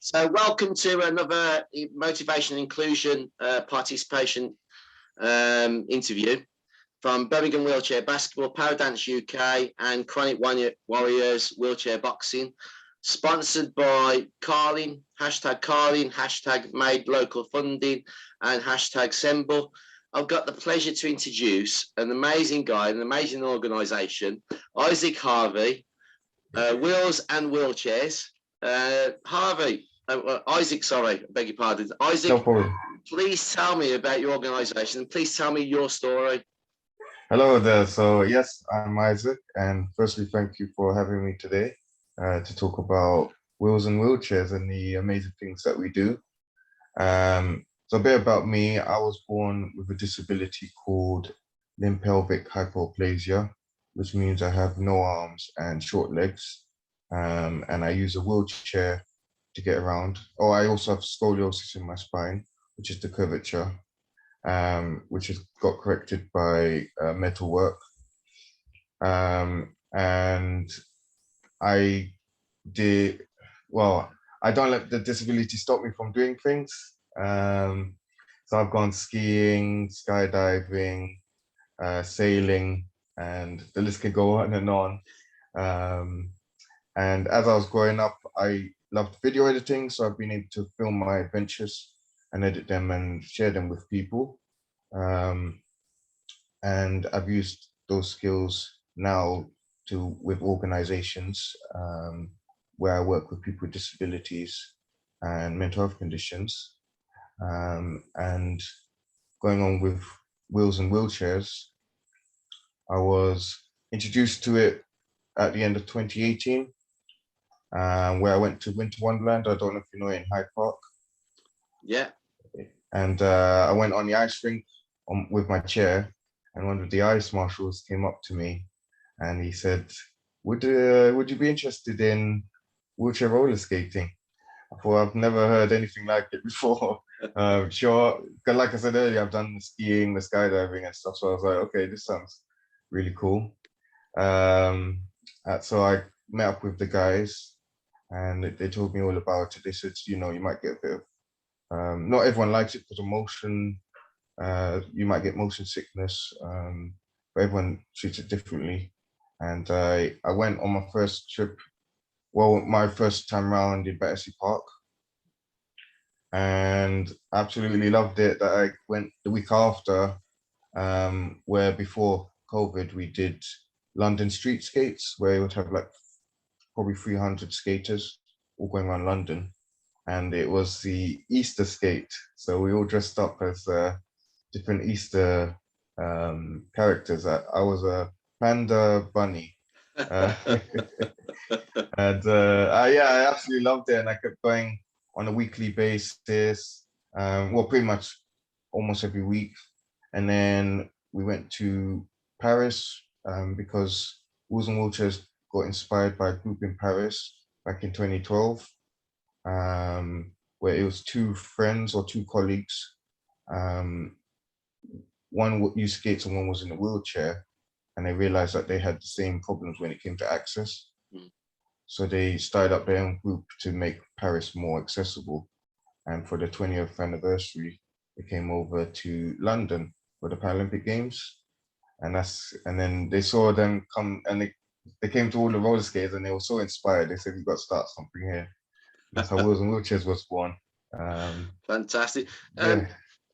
So welcome to another motivation and inclusion participation interview from Birmingham Wheelchair Basketball, Paradance UK and Chronic Warriors Wheelchair Boxing, sponsored by Carling, hashtag Made Local Funding and hashtag Semble. I've got the pleasure to introduce an amazing guy, an amazing organisation, Isaac Harvey, Wheels and Wheelchairs. Harvey, Isaac, sorry, I beg your pardon. Isaac, no problem. Please tell me about your organisation. Please tell me your story. Hello there. So yes, I'm Isaac, and firstly, thank you for having me today to talk about wheels and wheelchairs and the amazing things that we do. So a bit about me. I was born with a disability called limb pelvic hypoplasia, which means I have no arms and short legs, and I use a wheelchair to get around. Oh, I also have scoliosis in my spine, which is the curvature, which has got corrected by metal work. And I did, well, I don't let the disability stop me from doing things. So I've gone skiing, skydiving, sailing, and the list can go on and on. And as I was growing up, I loved video editing, so I've been able to film my adventures and edit them and share them with people. And I've used those skills now with organizations where I work with people with disabilities and mental health conditions. And going on with Wheels and Wheelchairs, I was introduced to it at the end of 2018, where I went to Winter Wonderland. I don't know if you know it, in Hyde Park. Yeah. And I went on the ice rink with my chair, and one of the ice marshals came up to me and he said, would you be interested in wheelchair roller skating? I thought, I've never heard anything like it before. Sure, because like I said earlier, I've done the skiing, the skydiving and stuff. So I was like, okay, this sounds really cool. So I met up with the guys and they told me all about it. They said, you might get a bit of, not everyone likes it because of motion. You might get motion sickness, but everyone treats it differently. And I went on my first trip, my first time around in Battersea Park, and absolutely loved it. That I went the week after, where before COVID we did London street skates, where you would have like probably 300 skaters all going around London, and it was the Easter skate. So we all dressed up as different Easter characters. I was a panda bunny. And I absolutely loved it, and I kept going on a weekly basis, pretty much almost every week. And then we went to Paris because Wheels and Wheelchairs got inspired by a group in Paris back in 2012, where it was two friends or two colleagues. One used skates and one was in a wheelchair, and they realized that they had the same problems when it came to access. So they started up their own group to make Paris more accessible. And for the 20th anniversary, they came over to London for the Paralympic Games. And then they saw them come, and they came to all the roller skates, and they were so inspired. They said, we've got to start something here. That's how Wheels and Wheelchairs was born. Fantastic. Yeah.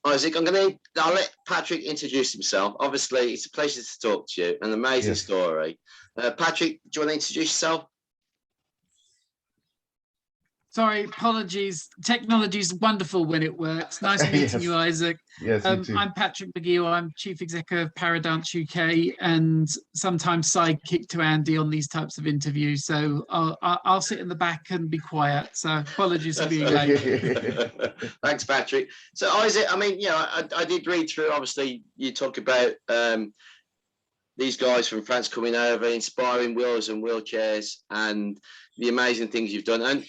Isaac, I'll let Patrick introduce himself. Obviously, it's a pleasure to talk to you. An amazing story. Patrick, do you want to introduce yourself? Sorry, apologies. Technology is wonderful when it works. Nice meeting you, Isaac. Yes, you too. I'm Patrick McGill. I'm Chief Executive of Paradance UK and sometimes sidekick to Andy on these types of interviews. So I'll sit in the back and be quiet. So apologies for being late. Thanks, Patrick. So Isaac, I did read through, obviously, you talk about these guys from France coming over, inspiring wheels and wheelchairs, and the amazing things you've done. And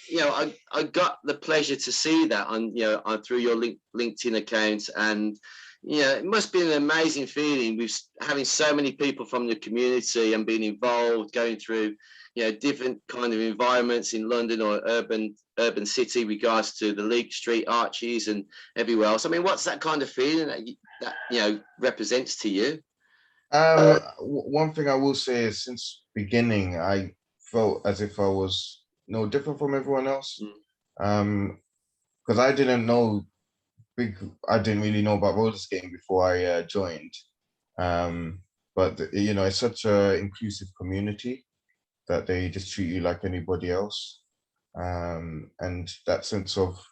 I got the pleasure to see that on through your LinkedIn account, and it must be an amazing feeling with having so many people from the community and being involved, going through different kind of environments in London or urban city, regards to the Leake Street arches and everywhere else. I mean, what's that kind of feeling that represents to you? One thing I will say is, since beginning, I felt as if I was no different from everyone else. Because I didn't really know about roller skating before I joined. But it's such an inclusive community that they just treat you like anybody else. And that sense of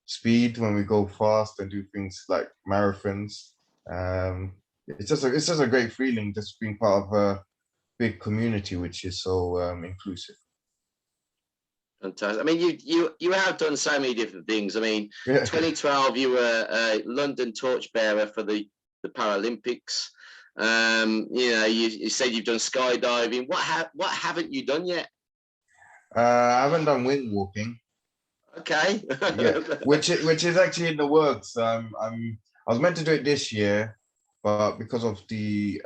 speed when we go fast and do things like marathons. It's just a great feeling, just being part of a big community which is so inclusive. Fantastic. I mean, you have done so many different things. I mean, 2012 you were a London torchbearer for the Paralympics. You said you've done skydiving. What haven't you done yet? I haven't done wing walking. Okay. Yeah, which is actually in the works. I was meant to do it this year, but because of the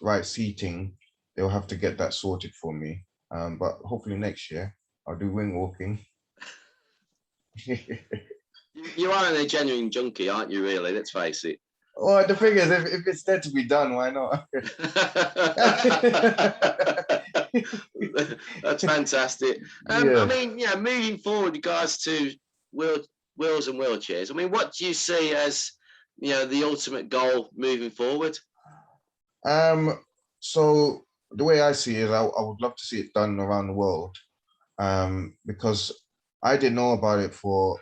right seating, they'll have to get that sorted for me. But hopefully next year I'll do wing walking. You are a genuine junkie, aren't you? Really, let's face it. Well, the thing is, if it's there to be done, why not? That's fantastic. I mean, moving forward, regards to wheels and wheelchairs. I mean, what do you see as the ultimate goal moving forward? So the way I see it, I would love to see it done around the world, because I didn't know about it for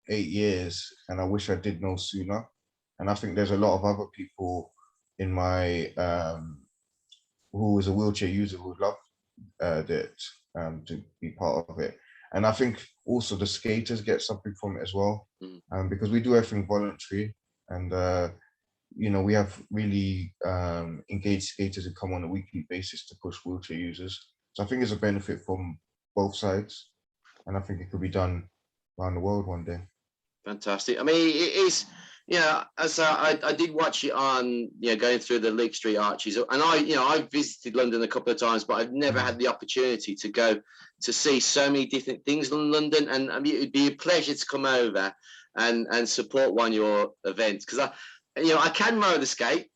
8 years, and I wish I did know sooner. And I think there's a lot of other people in my who is a wheelchair user who would love that to be part of it. And I think also the skaters get something from it as well, because we do everything voluntary, and we have really engaged skaters who come on a weekly basis to push wheelchair users. So I think it's a benefit from both sides, and I think it could be done around the world one day. Fantastic. I mean, it is. As I did watch it on, going through the Leake Street arches, and I've visited London a couple of times, but I've never had the opportunity to go to see so many different things in London. And I mean, it'd be a pleasure to come over and support one of your events, because I can roller skate.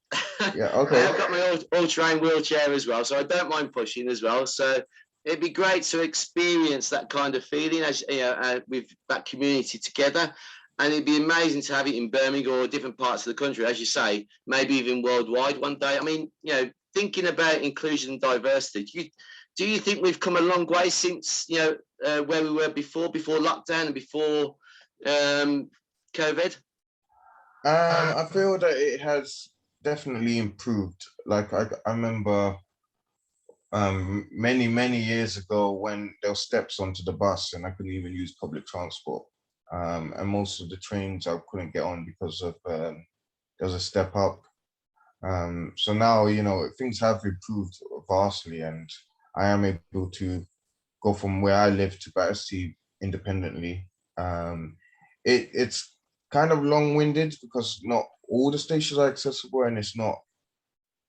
Yeah, okay. I've got my all-terrain wheelchair as well, so I don't mind pushing as well. So it'd be great to experience that kind of feeling as with that community together. And it'd be amazing to have it in Birmingham or different parts of the country, as you say, maybe even worldwide one day. I mean, thinking about inclusion and diversity, do you think we've come a long way since, where we were before lockdown and before COVID? I feel that it has definitely improved. Like I remember many years ago when there were steps onto the bus and I couldn't even use public transport. And most of the trains I couldn't get on because of there was a step up. So now, things have improved vastly, and I am able to go from where I live to Battersea independently. It's kind of long-winded because not all the stations are accessible, and it's not.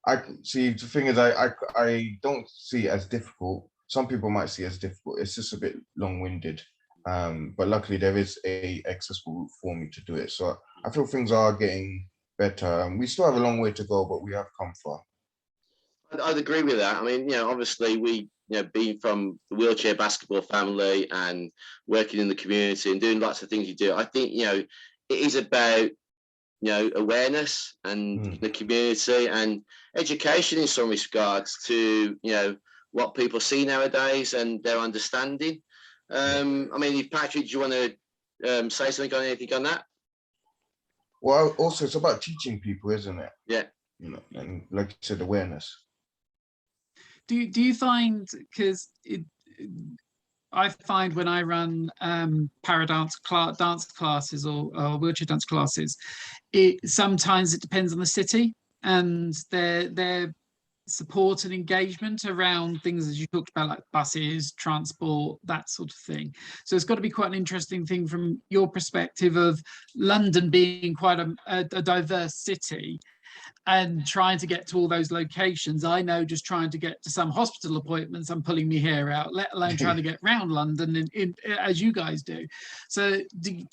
I see, the thing is, I don't see it as difficult. Some people might see it as difficult. It's just a bit long-winded. But luckily there is a accessible route for me to do it. So I feel things are getting better. We still have a long way to go, but we have come far. I'd agree with that. I mean, obviously we, being from the wheelchair basketball family and working in the community and doing lots of things you do, I think, it is about, awareness and the community and education in some regards to, what people see nowadays and their understanding. I mean, if Patrick, do you want to say something on anything on that? Well, also it's about teaching people, isn't it? Yeah. And like you said, awareness. Do you find, because I find when I run dance classes or wheelchair dance classes, sometimes it depends on the city and their support and engagement around things, as you talked about, like buses, transport, that sort of thing. So it's got to be quite an interesting thing from your perspective of London being quite a diverse city. and trying to get to all those locations. I know just trying to get to some hospital appointments, I'm pulling my hair out, let alone trying to get around London as you guys do. So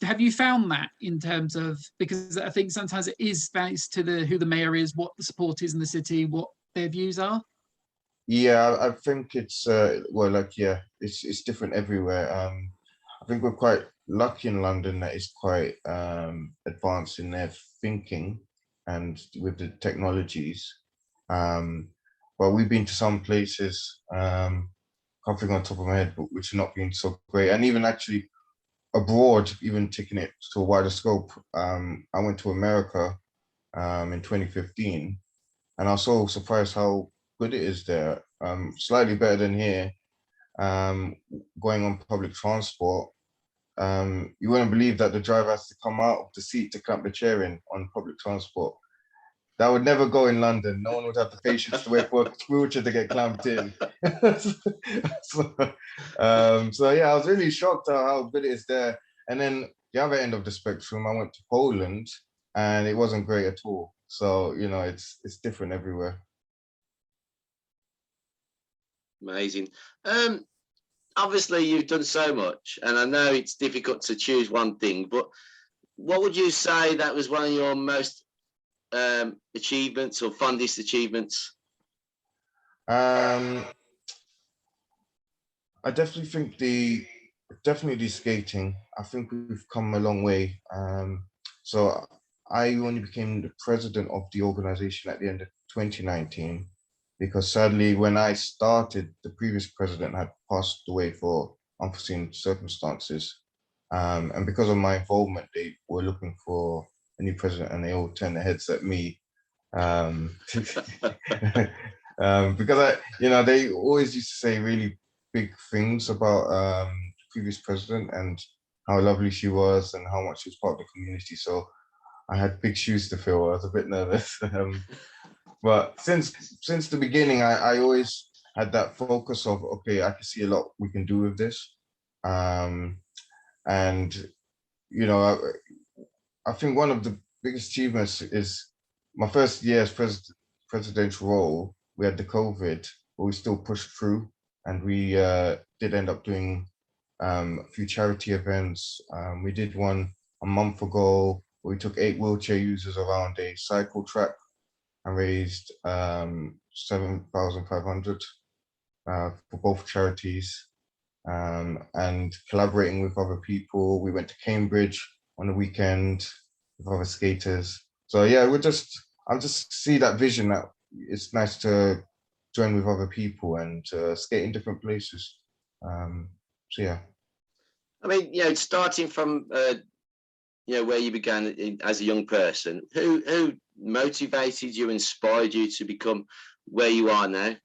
have you found that in terms of, because I think sometimes it is based to who the mayor is, what the support is in the city, what their views are? Yeah, I think it's well, like, yeah, it's different everywhere. I think we're quite lucky in London that it's quite advanced in their thinking and with the technologies. But we've been to some places, can't think on top of my head, but which have not been so great. And even actually abroad, even taking it to a wider scope, I went to America in 2015, and I was so surprised how good it is there. Slightly better than here. Going on public transport, you wouldn't believe that the driver has to come out of the seat to clamp the chair in on public transport. That would never go in London. No one would have the patience to wait for a wheelchair to get clamped in. So yeah, I was really shocked at how good it is there. And then the other end of the spectrum, I went to Poland, and it wasn't great at all. So, you know, it's different everywhere. Amazing. Obviously, you've done so much, and I know it's difficult to choose one thing, but what would you say that was one of your most achievements or fondest achievements? I definitely think definitely skating. I think we've come a long way. So I only became the president of the organization at the end of 2019, because sadly, when I started, the previous president had passed away for unforeseen circumstances. And because of my involvement, they were looking for a new president, and they all turned their heads at me. Because they always used to say really big things about the previous president and how lovely she was and how much she was part of the community. So I had big shoes to fill. I was a bit nervous. But since the beginning, I always had that focus of, okay, I can see a lot we can do with this. And, I think one of the biggest achievements is my first year as presidential role. We had the COVID, but we still pushed through, and we did end up doing a few charity events. We did one a month ago. We took 8 wheelchair users around a cycle track and raised 7,500 for both charities. And collaborating with other people, we went to Cambridge on the weekend with other skaters. So yeah, I just see that vision that it's nice to join with other people and skate in different places. So yeah. I mean, starting from where you began as a young person, who motivated you, inspired you to become where you are now?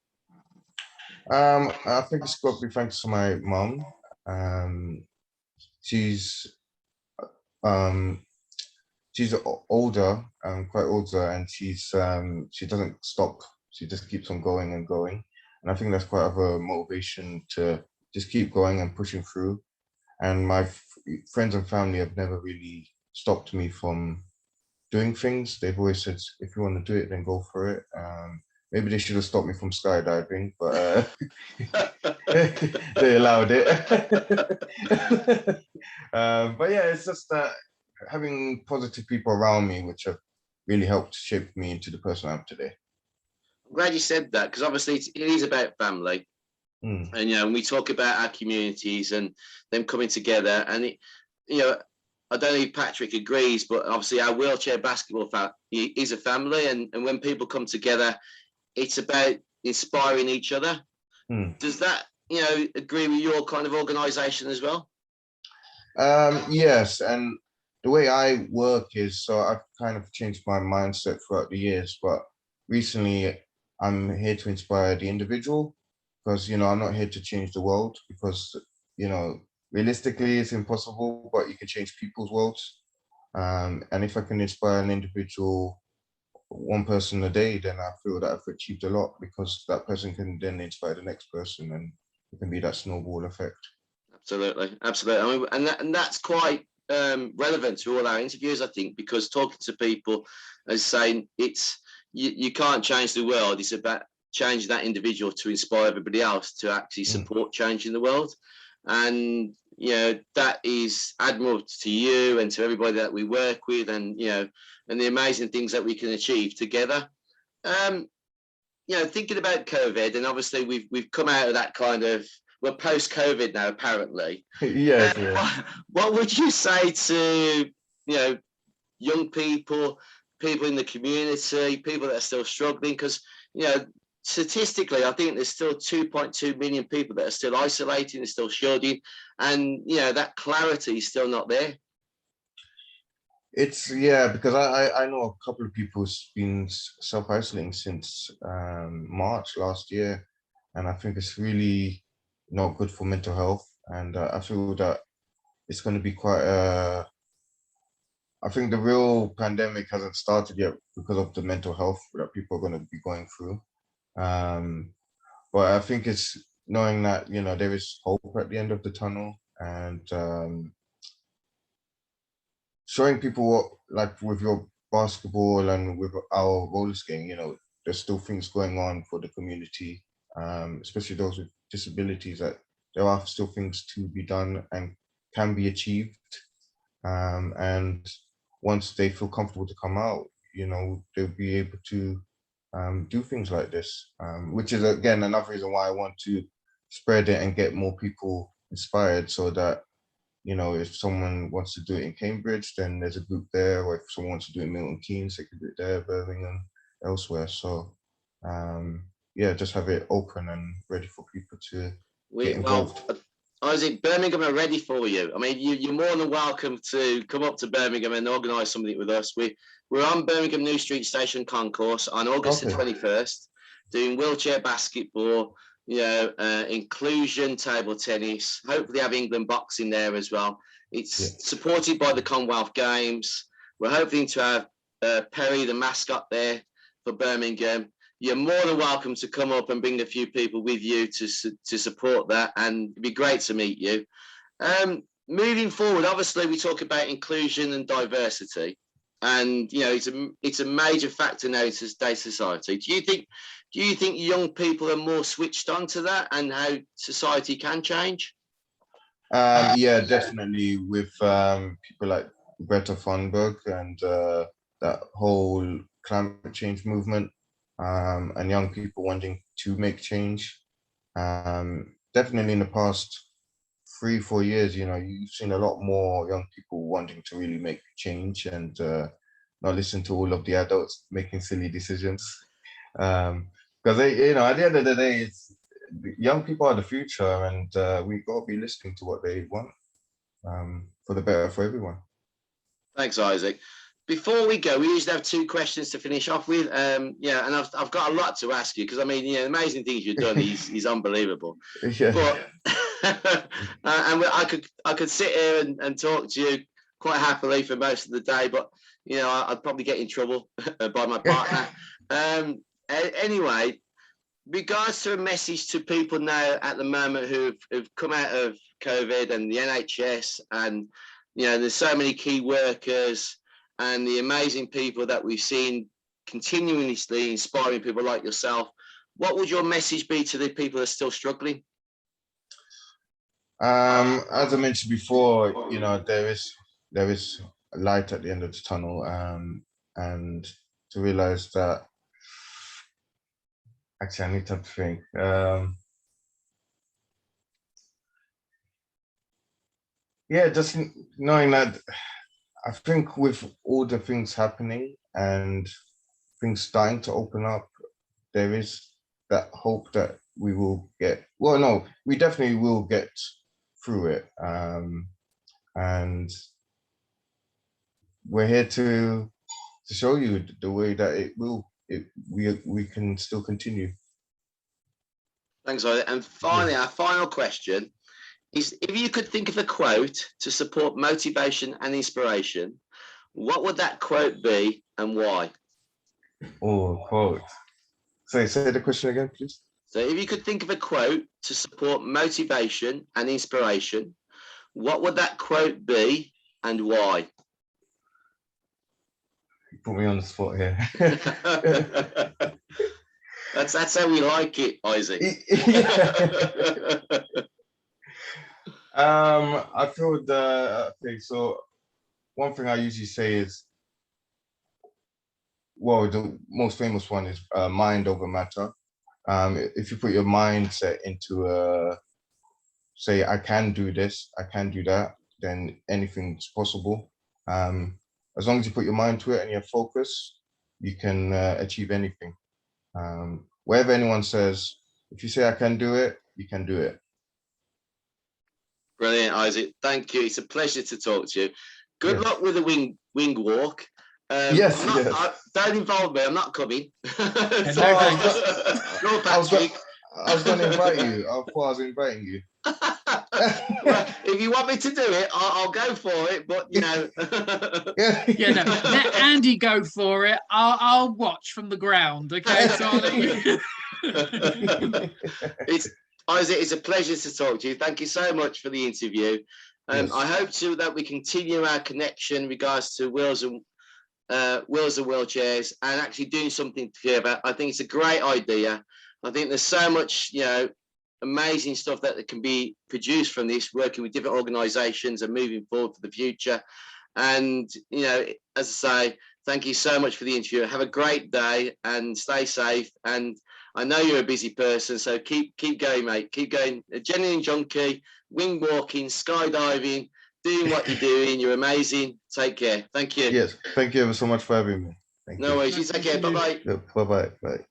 I think it's got to be thanks to my mom. She's older, quite older, and she doesn't stop. She just keeps on going and going, and I think that's quite of a motivation to just keep going and pushing through. And my friends and family have never really stopped me from doing things. They've always said, if you want to do it, then go for it. Maybe they should have stopped me from skydiving, but they allowed it. But yeah, it's just that having positive people around me, which have really helped shape me into the person I am today. I'm glad you said that, because obviously it is about family. Mm. And when we talk about our communities and them coming together, and I don't know if Patrick agrees, but obviously our wheelchair basketball is a family, and when people come together, it's about inspiring each other. Mm. Does that agree with your kind of organization as well? Yes, and the way I work is, so I've kind of changed my mindset throughout the years, but recently I'm here to inspire the individual, because I'm not here to change the world, because realistically it's impossible, but you can change people's worlds. And if I can inspire an individual, one person a day, then I feel that I've achieved a lot, because that person can then inspire the next person, and it can be that snowball effect. Absolutely. I mean, and that's quite relevant to all our interviews, I think, because talking to people and saying it's you can't change the world. It's about changing that individual to inspire everybody else to actually support change in the world. And, you know, that is admirable to you and to everybody that we work with, and, you know, and the amazing things that we can achieve together. You know, thinking about COVID, and obviously we've come out of that kind of, we're post-COVID now, apparently. Yes, yeah. What would you say to, you know, young people, people in the community, people that are still struggling? Because, you know, statistically, I think there's still 2.2 million people that are still isolating, and still shielding, and, you know, that clarity is still not there. It's, yeah, because I know a couple of people who's been self-isolating since March last year, and I think it's really not good for mental health. And I feel that it's going to be quite I think the real pandemic hasn't started yet because of the mental health that people are going to be going through. But I think it's knowing that, you know, there is hope at the end of the tunnel, and showing people what, like with your basketball and with our roller skating, you know, there's still things going on for the community, especially those with disabilities, that there are still things to be done and can be achieved. And once they feel comfortable to come out, you know, they'll be able to do things like this, which is, again, another reason why I want to spread it and get more people inspired, so that, you know, if someone wants to do it in Cambridge, then there's a group there, or if someone wants to do it in Milton Keynes, they can do it there, Birmingham, elsewhere. So yeah, just have it open and ready for people to get involved. Well, Isaac, Birmingham are ready for you. I mean, you're more than welcome to come up to Birmingham and organise something with us. We're on Birmingham New Street Station Concourse on August the 21st, doing wheelchair basketball, you know, inclusion, table tennis, hopefully have England boxing there as well. It's supported by the Commonwealth Games. We're hoping to have Perry, the mascot, there for Birmingham. You're more than welcome to come up and bring a few people with you to support that, and it'd be great to meet you. Moving forward, obviously, we talk about inclusion and diversity, and, you know, it's a major factor now in today's society. Do you think young people are more switched on to that and how society can change? Yeah, definitely, with people like Greta Thunberg and that whole climate change movement, and young people wanting to make change. Definitely in the past 3-4 years, you know, you've seen a lot more young people wanting to really make change and not listen to all of the adults making silly decisions. Because they, you know, at the end of the day, it's young people are the future, and we got to be listening to what they want, for the better for everyone. Thanks, Isaac. Before we go, we usually have 2 questions to finish off with. Yeah, and I've got a lot to ask you, because, I mean, you know, the amazing things you've done is unbelievable. Yeah. But and I could sit here and talk to you quite happily for most of the day, but, you know, I'd probably get in trouble by my partner. Anyway, regards to a message to people now at the moment who've come out of COVID and the NHS, and, you know, there's so many key workers and the amazing people that we've seen continuously inspiring people like yourself, what would your message be to the people that are still struggling? As I mentioned before, you know, there is a light at the end of the tunnel, and to realize that, actually, I need to think. Yeah, just knowing that, I think with all the things happening and things starting to open up, there is that hope that we will get, well, no, we definitely will get through it. And we're here to show you the way that we can still continue. Thanks, Ollie. And finally, our final question is, if you could think of a quote to support motivation and inspiration, what would that quote be and why? Oh, quote. Say the question again, please. So if you could think of a quote to support motivation and inspiration, what would that quote be and why? put me on the spot here. That's how we like it, Isaac. I feel okay, so one thing I usually say is, well, the most famous one is mind over matter. If you put your mindset into say, I can do this, I can do that, then anything's possible. As long as you put your mind to it and you have focus, you can achieve anything. Wherever anyone says, if you say I can do it, you can do it. Brilliant, Isaac. Thank you. It's a pleasure to talk to you. Good luck with the wing walk. Yes. Don't involve me. I'm not coming. I was going to invite you. I thought I was inviting you. Well, if you want me to do it, I'll go for it. But you know, no, let Andy go for it. I'll watch from the ground. Okay, so I'll let you. Isaac, it's a pleasure to talk to you. Thank you so much for the interview. Yes. I hope that we continue our connection in regards to wheels and wheelchairs and actually doing something together. I think it's a great idea. I think there's so much, amazing stuff that can be produced from this, working with different organizations and moving forward for the future. And, as I say, thank you so much for the interview. Have a great day and stay safe. And I know you're a busy person, so keep going, mate. Keep going. Adrenaline junkie, wing walking, skydiving, doing what you're doing. You're amazing. Take care. Thank you. Yes. Thank you ever so much for having me. Thank you. No worries. You take care. Bye-bye. Bye-bye. Bye.